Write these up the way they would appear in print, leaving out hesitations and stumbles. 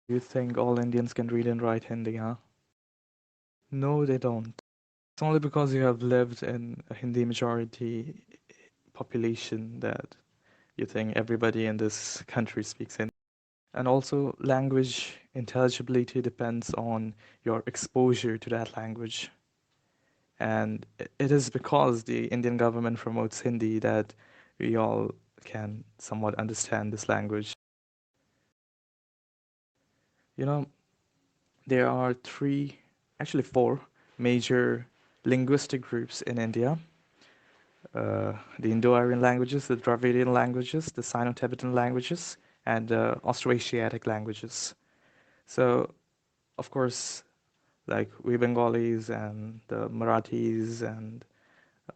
You think all Indians can read and write Hindi, huh? No, they don't. It's only because you have lived in a Hindi majority population that you think everybody in this country speaks Hindi. And also, language intelligibility depends on your exposure to that language. And it is because the Indian government promotes Hindi that we all can somewhat understand this language. You know, there are three, actually four, major linguistic groups in India. The Indo-Aryan languages, the Dravidian languages, the Sino-Tibetan languages, and the Austroasiatic languages. So, of course, like we Bengalis and the Marathis and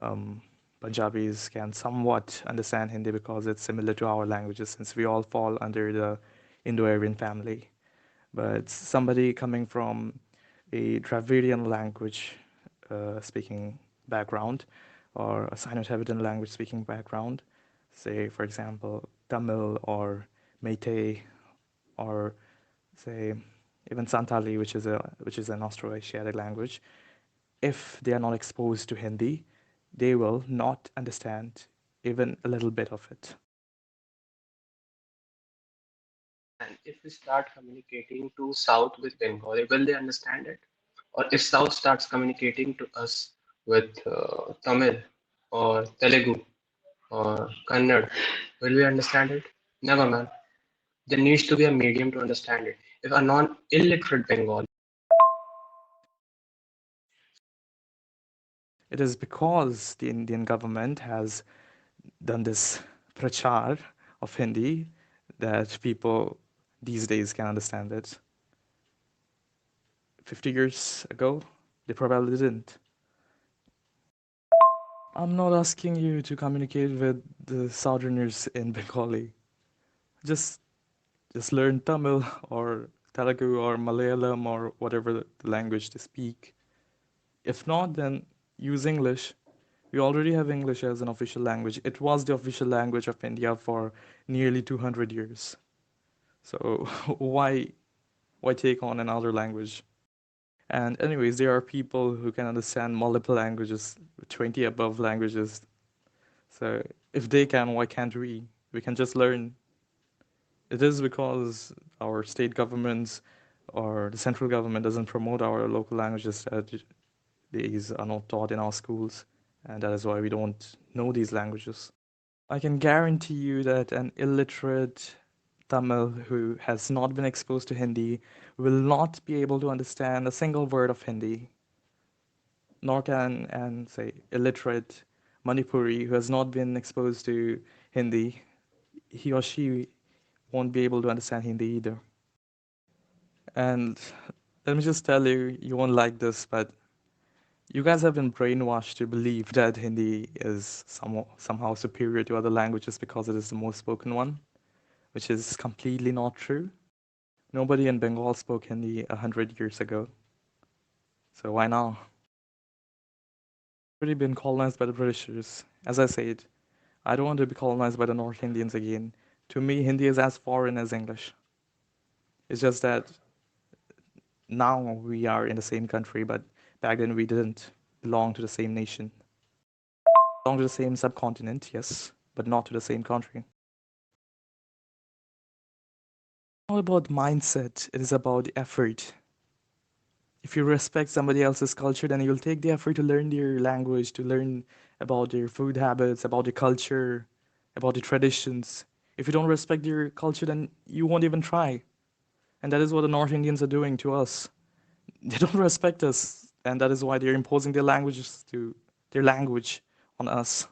um, Punjabis can somewhat understand Hindi because it's similar to our languages since we all fall under the Indo-Aryan family. But somebody coming from a Dravidian language speaking background or a Sino-Tibetan language speaking background, say, for example, Tamil or Meitei or say even Santali, which is an Austroasiatic language, if they are not exposed to Hindi, they will not understand even a little bit of it. And if we start communicating to South with Bengali, will they understand it? Or if South starts communicating to us with Tamil or Telugu or Kannada, will we understand it? Never, man. There needs to be a medium to understand it. If a non-illiterate Bengali, It is because the Indian government has done this prachar of Hindi that people these days can understand it. 50 years ago, they probably didn't. I'm not asking you to communicate with the southerners in Bengali. Just just learn Tamil or Telugu or Malayalam or whatever the language they speak. If not, then use English. We already have English as an official language. It was the official language of India for nearly 200 years. So why take on another language? And anyways, there are people who can understand multiple languages, 20 above languages. So if they can, why can't we? We can just learn. It is because our state governments or the central government doesn't promote our local languages that these are not taught in our schools, and that is why we don't know these languages. I can guarantee you that an illiterate Tamil who has not been exposed to Hindi will not be able to understand a single word of Hindi, nor can an say illiterate Manipuri who has not been exposed to Hindi, he or she won't be able to understand Hindi either. And let me just tell you, you won't like this, but you guys have been brainwashed to believe that Hindi is somehow superior to other languages because it is the most spoken one, which is completely not true. Nobody in Bengal spoke Hindi 100 years ago, so why now? Already been colonized by the Britishers. As I said, I don't want to be colonized by the North Indians again. To me, Hindi is as foreign as English. It's just that now we are in the same country, but back then we didn't belong to the same nation. Belong to the same subcontinent, yes, but not to the same country. It's not about mindset, it is about effort. If you respect somebody else's culture, then you'll take the effort to learn their language, to learn about their food habits, about their culture, about the traditions. If you don't respect their culture, then you won't even try. And that is what the North Indians are doing to us. They don't respect us, and that is why they're imposing their language on us.